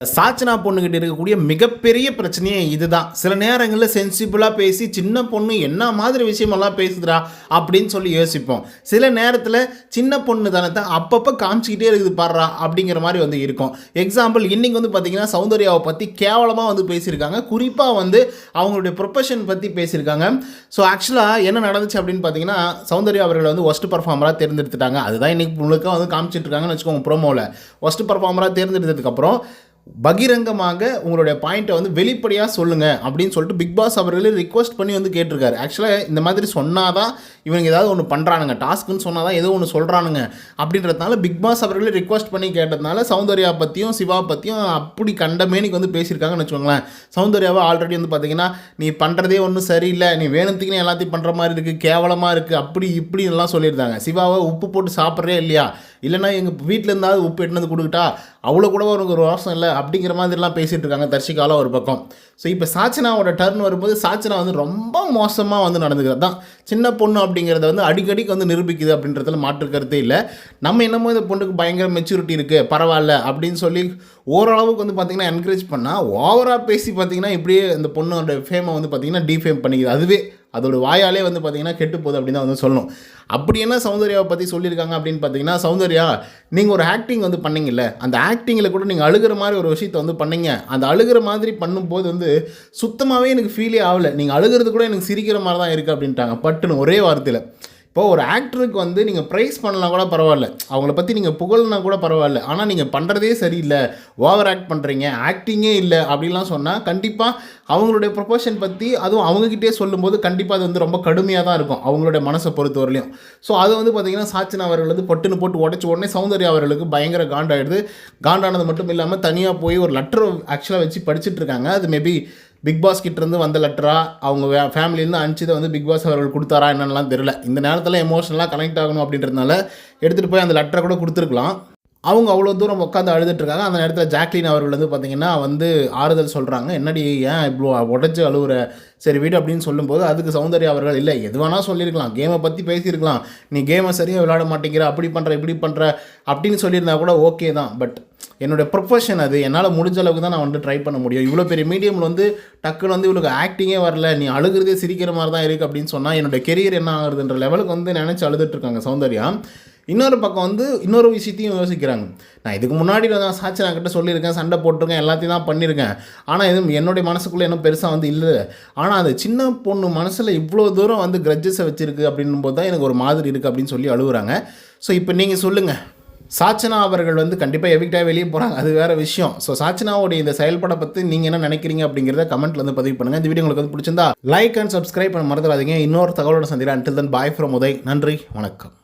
சாச்சனா பொண்ணுகிட்ட இருக்கக்கூடிய மிகப்பெரிய பிரச்சனையே இதுதான். சில நேரங்களில் சென்சிபிளாக பேசி சின்ன பொண்ணு என்ன மாதிரி விஷயமெல்லாம் பேசுதுடா அப்படின்னு சொல்லி யோசிப்போம். சில நேரத்தில் சின்ன பொண்ணு தானத்தை அப்பப்போ காமிச்சிக்கிட்டே இருக்குது பாடுறா அப்படிங்கிற மாதிரி வந்து இருக்கும். எக்ஸாம்பிள் இன்றைக்கி வந்து பார்த்திங்கன்னா சௌந்தர்யாவை பற்றி கேவலமாக வந்து பேசியிருக்காங்க. குறிப்பாக வந்து அவங்களுடைய ப்ரொஃபஷன் பற்றி பேசியிருக்காங்க. ஸோ ஆக்சுவலாக என்ன நடந்துச்சு அப்படின்னு பார்த்தீங்கன்னா சௌந்தர்யா அவர்களை வந்து ஒஸ்ட் பர்ஃபார்மராக தேர்ந்தெடுத்துட்டாங்க. அதுதான் இன்றைக்கி முழுக்க வந்து காமிச்சிட்டு இருக்காங்கன்னு வச்சுக்கோங்க. ப்ரோமோவில் ஒஸ்ட் பர்ஃபார்மராக தேர்ந்தெடுத்ததுக்கப்புறம் பகிரங்கமாக உங்களுடைய பாயிண்ட்டை வந்து வெளிப்படையாக சொல்லுங்கள் அப்படின்னு சொல்லிட்டு பிக் பாஸ் அவர்களே ரிக்வஸ்ட் பண்ணி வந்து கேட்டிருக்காரு. ஆக்சுவலாக இந்த மாதிரி சொன்னால் தான் இவங்க ஏதாவது ஒன்று பண்ணுறானுங்க, டாஸ்க்குன்னு சொன்னால் தான் ஏதோ ஒன்று சொல்கிறானுங்க அப்படின்றதுனால பிக் பாஸ் அவர்களே ரிக்வஸ்ட் பண்ணி கேட்டதுனால சௌந்தர்யா பற்றியும் சிவா பற்றியும் அப்படி கண்டமேனிக்கு வந்து பேசியிருக்காங்கன்னு வச்சுக்கோங்களேன். சௌந்தர்யாவை ஆல்ரெடி வந்து பார்த்திங்கன்னா நீ பண்ணுறதே ஒன்றும் சரியில்லை, நீ வேணுத்துக்குன்னு எல்லாத்தையும் பண்ணுற மாதிரி இருக்குது, கேவலமாக இருக்குது, அப்படி இப்படி எல்லாம் சொல்லியிருந்தாங்க. சிவாவை உப்பு போட்டு சாப்பிட்றே இல்லையா, இல்லைனா எங்கள் வீட்டில் இருந்தால் உப்பு எட்டுனது கொடுக்கிட்டா அவ்வளோ கூட உனக்கு ஒரு ரோசம் இல்லை அப்படிங்கிற மாதிரிலாம் பேசிகிட்டு இருக்காங்க தர்ஷிகாலாம் ஒரு பக்கம். ஸோ இப்போ சாச்சனாவோட டர்ன் வரும்போது சாச்சனா வந்து ரொம்ப மோசமாக வந்து நடந்துக்கிறது தான். சின்ன பொண்ணு அப்படிங்கிறத வந்து அடிக்கடிக்கு வந்து நிரூபிக்குது அப்படின்றதுல மாற்று கருத்தே இல்லை. நம்ம என்னமோ இந்த பொண்ணுக்கு பயங்கர மெச்சூரிட்டி இருக்குது பரவாயில்ல அப்படின்னு சொல்லி ஓரளவுக்கு வந்து பார்த்திங்கன்னா என்கரேஜ் பண்ணால் ஓவராக பேசி பார்த்திங்கன்னா இப்படியே இந்த பொண்ணோட ஃபேமை வந்து பார்த்திங்கன்னா டிஃபேம் பண்ணிக்குது. அதுவே அதோட வாயாலே வந்து பார்த்திங்கன்னா கெட்டு போகுது அப்படின்னு தான் வந்து சொல்லணும். அப்படி என்ன சௌந்தர்யாவை பற்றி சொல்லியிருக்காங்க அப்படின்னு பார்த்தீங்கன்னா, சௌந்தர்யா நீங்கள் ஒரு ஆக்டிங் வந்து பண்ணிங்கல்ல, அந்த ஆக்டிங்கில் கூட நீங்கள் அழுகிற மாதிரி ஒரு விஷயத்தை வந்து பண்ணிங்க. அந்த அழுகிற மாதிரி பண்ணும்போது வந்து சுத்தமாகவே எனக்கு ஃபீலே ஆகலை, நீங்கள் அழுகிறது கூட எனக்கு சிரிக்கிற மாதிரி தான் இருக்குது அப்படின்ட்டாங்க பட்டுன்னு ஒரே வார்த்தையில். இப்போது ஒரு ஆக்டருக்கு வந்து நீங்கள் ப்ரைஸ் பண்ணலாம் கூட பரவாயில்ல, அவங்கள பற்றி நீங்கள் புகழ்னா கூட பரவாயில்ல, ஆனால் நீங்கள் பண்ணுறதே சரியில்லை, ஓவர் ஆக்ட் பண்ணுறீங்க, ஆக்டிங்கே இல்லை அப்படின்லாம் சொன்னால் கண்டிப்பாக அவங்களுடைய ப்ரொபோஷன் பற்றி அதுவும் அவங்கக்கிட்டே சொல்லும்போது கண்டிப்பாக அது வந்து ரொம்ப கடுமையாக தான் இருக்கும் அவங்களுடைய மனசை பொறுத்தவரையிலையும். ஸோ அதை வந்து பார்த்திங்கன்னா சாச்சனா அவர்கள் வந்து பட்டுன்னு போட்டு உடச்சி உடனே சௌந்தர்யா அவர்களுக்கு பயங்கர காண்டாயிடுது. காண்டானது மட்டும் இல்லாமல் தனியாக போய் ஒரு லெட்டர் ஆக்சுவலாக வச்சு படிச்சுட்டு இருக்காங்க. அது மேபி பிக் பாஸ் கிட்டேருந்து வந்த லெட்டரா அவங்க ஃபேமிலியிலேருந்து அனுப்பிச்சதை வந்து பிக் பாஸ் அவர்கள் கொடுத்தாரா என்னென்னலாம் தெரியல. இந்த நேரத்தில் எமோஷனலாக கனெக்ட் ஆகணும் அப்படின்றதுனால எடுத்துகிட்டு போய் அந்த லெட்டரை கூட கொடுத்துருக்கலாம். அவங்க அவ்வளோ தூரம் உட்காந்து அழுதுட்டுருக்காங்க. அந்த நேரத்தில் ஜாக்லின் அவர்கள் வந்து பார்த்திங்கன்னா வந்து ஆறுதல் சொல்கிறாங்க. என்னடி ஏன் இவ்வளோ உடச்சி அழுகுற, சரி வீடு அப்படின்னு சொல்லும்போது அதுக்கு சௌந்தர்யா அவர்கள் இல்லை எது வேணால் சொல்லியிருக்கலாம், கேமை பற்றி பேசியிருக்கலாம், நீ கேமை சரியாக விளையாட மாட்டேங்கிற, அப்படி பண்ணுற இப்படி பண்ணுற அப்படின்னு சொல்லியிருந்தா கூட ஓகே தான். பட் என்னோடய ப்ரொஃபஷன் அது, என்னால் முடிஞ்ச அளவுக்கு தான் நான் வந்து ட்ரை பண்ண முடியும். இவ்வளோ பெரிய மீடியமில் வந்து டக்குன்னு வந்து இவளுக்கு ஆக்டிங்கே வரல, நீ அழுகிறதே சிரிக்கிற மாதிரி தான் இருக்குது அப்படின்னு சொன்னால் என்னோடய கெரியர் என்ன ஆகுதுன்ற லெவலுக்கு வந்து நினச்சி அழுதுட்டுருக்காங்க சௌந்தர்யா. இன்னொரு பக்கம் வந்து இன்னொரு விஷயத்தையும் யோசிக்கிறாங்க. நான் இதுக்கு முன்னாடி நான் சாச்சனா கிட்ட சொல்லியிருக்கேன், சண்டை போட்டிருக்கேன், எல்லாத்தையும் தான் பண்ணியிருக்கேன், ஆனால் எதுவும் என்னுடைய மனசுக்குள்ளே இன்னும் பெருசாக வந்து இல்லை. ஆனால் அது சின்ன பொண்ணு மனசில் இவ்வளோ தூரம் வந்து கிரட்ஜஸை வச்சுருக்கு அப்படின்னும் போது தான் எனக்கு ஒரு மாதிரி இருக்குது அப்படின்னு சொல்லி அழுகுறாங்க. ஸோ இப்போ நீங்கள் சொல்லுங்கள், சாச்சனா அவர்கள் வந்து கண்டிப்பாக எவிக்டாக வெளியே போகிறாங்க, அது வேறு விஷயம். ஸோ சாச்சனாவுடைய இந்த செயல்பட பற்றி நீங்கள் என்ன நினைக்கிறீங்க அப்படிங்கிறத கமெண்ட்டில் வந்து பதிவு பண்ணுங்கள். இந்த வீடியோ உங்களுக்கு வந்து பிடிச்சிருந்தா லைக் அண்ட் சப்ஸ்கிரைப் பண்ண மறந்துடாதீங்க. இன்னொரு தகவலோட சந்திக்கிறேன். Until then bye from Uday. நன்றி, வணக்கம்.